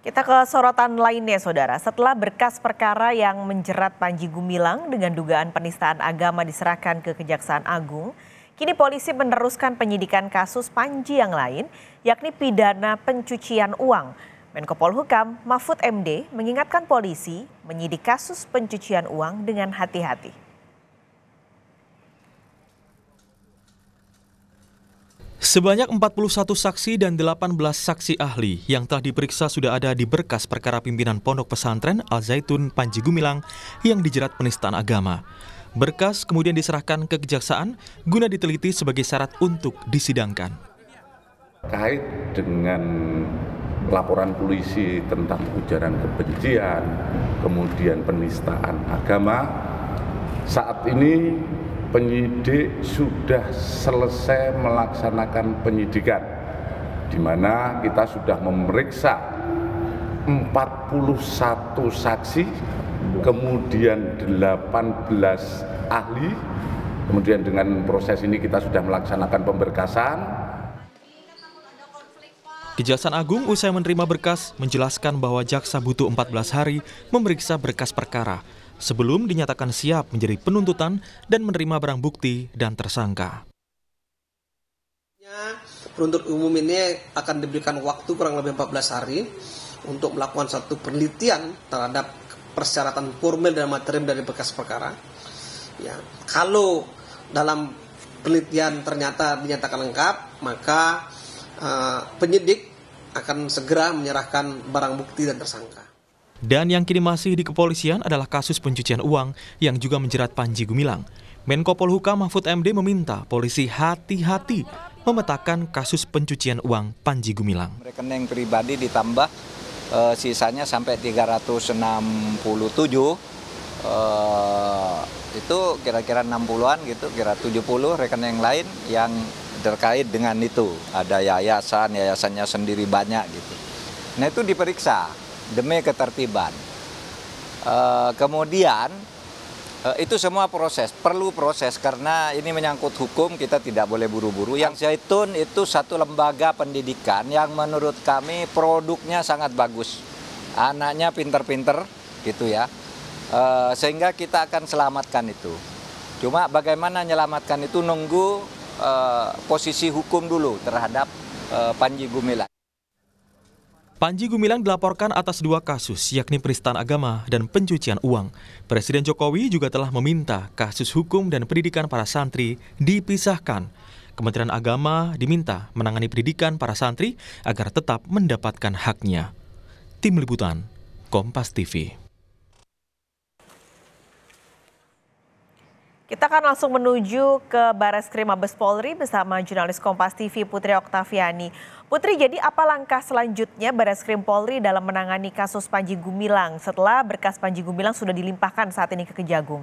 Kita ke sorotan lainnya, Saudara. Setelah berkas perkara yang menjerat Panji Gumilang dengan dugaan penistaan agama diserahkan ke Kejaksaan Agung, kini polisi meneruskan penyidikan kasus Panji yang lain, yakni pidana pencucian uang. Menko Polhukam Mahfud MD mengingatkan polisi menyidik kasus pencucian uang dengan hati-hati. Sebanyak 41 saksi dan 18 saksi ahli yang telah diperiksa sudah ada di berkas perkara pimpinan Pondok Pesantren Al-Zaitun Panji Gumilang yang dijerat penistaan agama. Berkas kemudian diserahkan ke kejaksaan guna diteliti sebagai syarat untuk disidangkan. Kait dengan laporan polisi tentang ujaran kebencian, kemudian penistaan agama, saat ini penyidik sudah selesai melaksanakan penyidikan, di mana kita sudah memeriksa 41 saksi, kemudian 18 ahli, kemudian dengan proses ini kita sudah melaksanakan pemberkasan. Kejaksaan Agung usai menerima berkas menjelaskan bahwa jaksa butuh 14 hari memeriksa berkas perkara sebelum dinyatakan siap menjadi penuntutan dan menerima barang bukti dan tersangka. Penuntut umum ini akan diberikan waktu kurang lebih 14 hari untuk melakukan satu penelitian terhadap persyaratan formil dan material dari berkas perkara. Ya, kalau dalam penelitian ternyata dinyatakan lengkap, maka penyidik akan segera menyerahkan barang bukti dan tersangka. Dan yang kini masih di kepolisian adalah kasus pencucian uang yang juga menjerat Panji Gumilang. Menko Polhukam Mahfud MD meminta polisi hati-hati memetakan kasus pencucian uang Panji Gumilang. Rekening pribadi ditambah sisanya sampai 367, itu kira-kira 60-an gitu, kira 70 rekening lain yang terkait dengan itu. Ada yayasannya sendiri banyak gitu. Nah itu diperiksa demi ketertiban. Kemudian itu semua perlu proses karena ini menyangkut hukum, kita tidak boleh buru-buru. Yang Zaitun itu satu lembaga pendidikan yang menurut kami produknya sangat bagus. Anaknya pinter-pinter gitu ya. Sehingga kita akan selamatkan itu. Cuma bagaimana menyelamatkan itu nunggu posisi hukum dulu terhadap Panji Gumilang. Panji Gumilang dilaporkan atas 2 kasus, yakni penistaan agama dan pencucian uang. Presiden Jokowi juga telah meminta kasus hukum dan pendidikan para santri dipisahkan. Kementerian Agama diminta menangani pendidikan para santri agar tetap mendapatkan haknya. Tim Liputan, Kompas TV. Kita akan langsung menuju ke Bareskrim Mabes Polri bersama jurnalis Kompas TV Putri Oktaviani. Putri, jadi apa langkah selanjutnya Bareskrim Polri dalam menangani kasus Panji Gumilang setelah berkas Panji Gumilang sudah dilimpahkan saat ini ke Kejagung?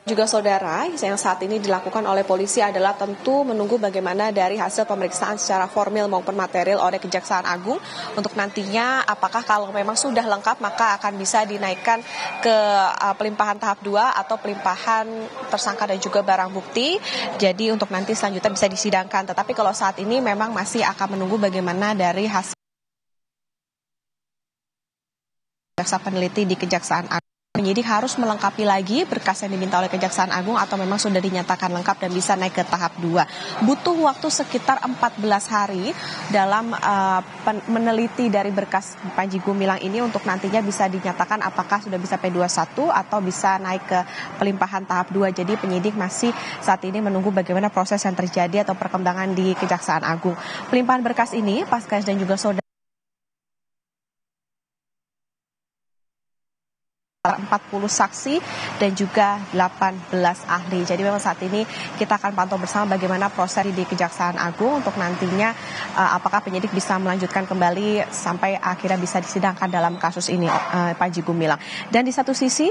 Juga saudara, yang saat ini dilakukan oleh polisi adalah tentu menunggu bagaimana dari hasil pemeriksaan secara formil maupun material oleh Kejaksaan Agung untuk nantinya apakah kalau memang sudah lengkap maka akan bisa dinaikkan ke pelimpahan tahap 2 atau pelimpahan tersangka dan juga barang bukti. Jadi untuk nanti selanjutnya bisa disidangkan. Tetapi kalau saat ini memang masih akan menunggu bagaimana dari hasil jaksa peneliti di Kejaksaan Agung. Penyidik harus melengkapi lagi berkas yang diminta oleh Kejaksaan Agung atau memang sudah dinyatakan lengkap dan bisa naik ke tahap 2. Butuh waktu sekitar 14 hari dalam meneliti dari berkas Panji Gumilang ini untuk nantinya bisa dinyatakan apakah sudah bisa P21 atau bisa naik ke pelimpahan tahap 2. Jadi penyidik masih saat ini menunggu bagaimana proses yang terjadi atau perkembangan di Kejaksaan Agung. Pelimpahan berkas ini Paskas dan juga saudara 40 saksi dan juga 18 ahli. Jadi memang saat ini kita akan pantau bersama bagaimana proses di Kejaksaan Agung untuk nantinya apakah penyidik bisa melanjutkan kembali sampai akhirnya bisa disidangkan dalam kasus ini Panji Gumilang. Dan di satu sisi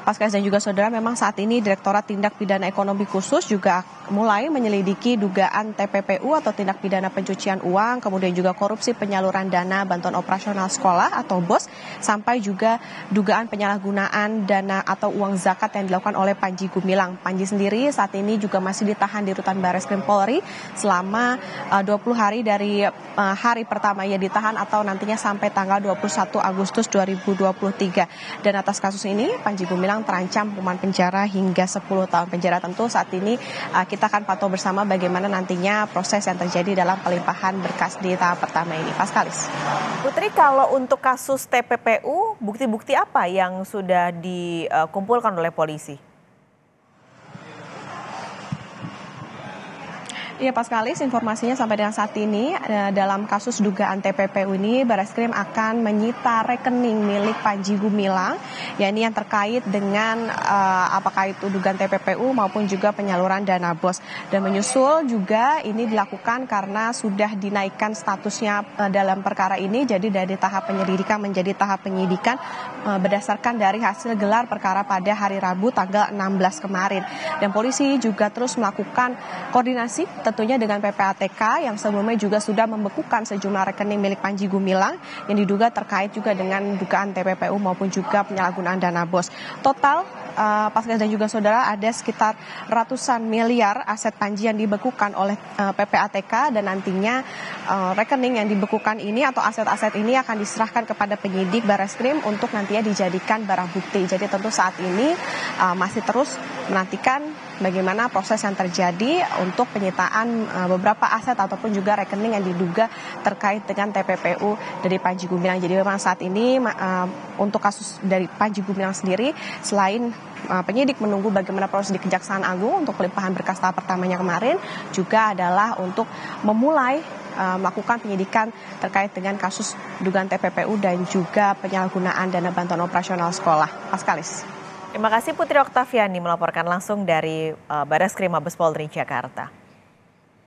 Paskas dan juga saudara memang saat ini Direktorat Tindak Pidana Ekonomi Khusus juga mulai menyelidiki dugaan TPPU atau tindak pidana pencucian uang, kemudian juga korupsi penyaluran dana bantuan operasional sekolah atau BOS sampai juga dugaan penyalahgunaan dana atau uang zakat yang dilakukan oleh Panji Gumilang. Panji sendiri saat ini juga masih ditahan di Rutan Barreskrim Polri selama 20 hari dari hari pertama ia ditahan atau nantinya sampai tanggal 21 Agustus 2023. Dan atas kasus ini Panji Gumilang terancam hukuman penjara hingga 10 tahun penjara. Tentu saat ini kita akan pantau bersama bagaimana nantinya proses yang terjadi dalam pelimpahan berkas di tahap pertama ini. Paskalis. Putri, kalau untuk kasus TPPU, bukti-bukti apa yang sudah dikumpulkan oleh polisi? Iya, Paskalis, informasinya sampai dengan saat ini dalam kasus dugaan TPPU ini Barreskrim akan menyita rekening milik Panji Gumilang, yakni yang terkait dengan apakah itu dugaan TPPU maupun juga penyaluran dana BOS. Dan menyusul juga ini dilakukan karena sudah dinaikkan statusnya dalam perkara ini, jadi dari tahap penyelidikan menjadi tahap penyidikan berdasarkan dari hasil gelar perkara pada hari Rabu tanggal 16 kemarin. Dan polisi juga terus melakukan koordinasi tentunya dengan PPATK yang sebelumnya juga sudah membekukan sejumlah rekening milik Panji Gumilang yang diduga terkait juga dengan dugaan TPPU maupun juga penyalahgunaan dana BOS. Total Paskalis dan juga saudara ada sekitar ratusan miliar aset Panji yang dibekukan oleh PPATK dan nantinya rekening yang dibekukan ini atau aset-aset ini akan diserahkan kepada penyidik Barreskrim untuk nantinya dijadikan barang bukti. Jadi tentu saat ini masih terus menantikan bagaimana proses yang terjadi untuk penyitaan beberapa aset ataupun juga rekening yang diduga terkait dengan TPPU dari Panji Gumilang. Jadi memang saat ini untuk kasus dari Panji Gumilang sendiri, selain penyidik menunggu bagaimana proses di Kejaksaan Agung untuk pelimpahan berkas tahap pertamanya kemarin, juga adalah untuk memulai melakukan penyidikan terkait dengan kasus dugaan TPPU dan juga penyalahgunaan dana bantuan operasional sekolah. Paskalis. Terima kasih Putri Oktaviani melaporkan langsung dari Barreskrim Mabes Polri Jakarta.